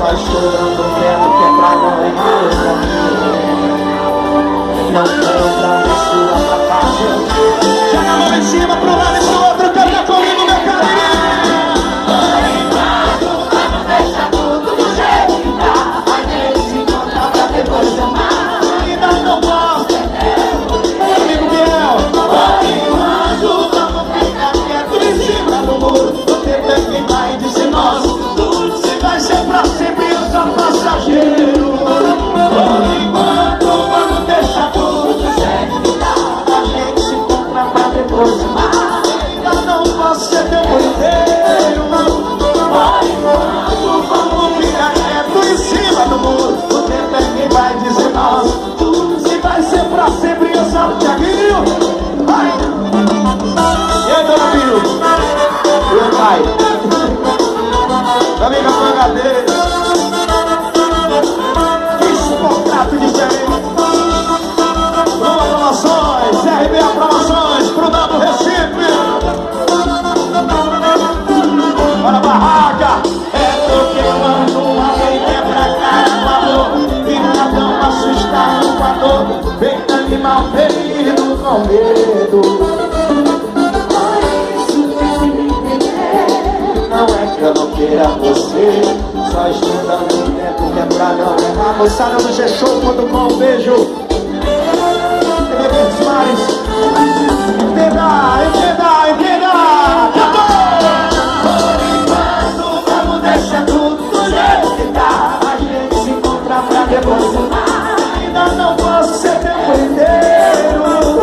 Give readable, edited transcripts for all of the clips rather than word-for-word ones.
Só estourando o vento que é pra não errar. Não quero pra sua pra casa. Joga a mão em cima, pro lado e pro outro. Canta comigo, meu carinho. Vamos deixar tudo do jeito que tá. A gente se encontra pra depois amar. Ainda não posso. Amigo Biel. Vamos ficar quieto em cima do muro. O tempo é quem vai dizer nosso. Tudo se vai ser pra sempre, eu sou passageiro. Por enquanto vamos deixar tudo do jeito que tá. A gente se encontra pra depois amar. Ainda não posso ser teu inteiro. Por enquanto vamos ficar quieto em cima do muro. O tempo é quem vai dizer nós. Tudo se vai ser pra sempre, eu sou o Thiaguinho. Vai! E aí, dona Pio? Meu pai. Da minha mangadeira. Isso, contrato diferente. Lula Promoções, RBA Promoções, pro Dado Recife. Bora, barraca. É porque eu mando uma vez quebra cara com a dor. Fica tão assustado com a dor. Feito animal ferido com medo. Não é que eu não queira você, só estudando o tempo que é pra não errar. Moçada do G-Show.com, beijo. TV Mares. Entenda, entenda, entenda. Por enquanto vamos deixar tudo do jeito que tá. A gente se encontra pra depois amar. Ainda não posso ser tempo inteiro.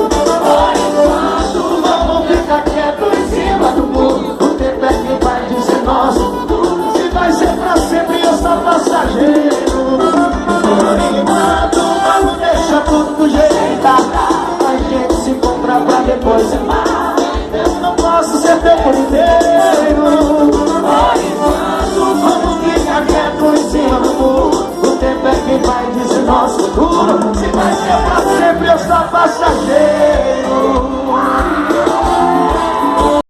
Por enquanto vamos ficar quieto em cima do muro. O tempo é quem vai dizer nosso. Tudo se vai ser pra sempre, eu sou passageiro. Por enquanto vamos deixar tudo do jeito que tá. A gente se encontra pra depois amar. Eu não posso ser tempo inteiro. Por enquanto vamos ficar quieto em cima do muro. O tempo é quem vai dizer nosso. Tudo se vai ser pra sempre, eu sou passageiro.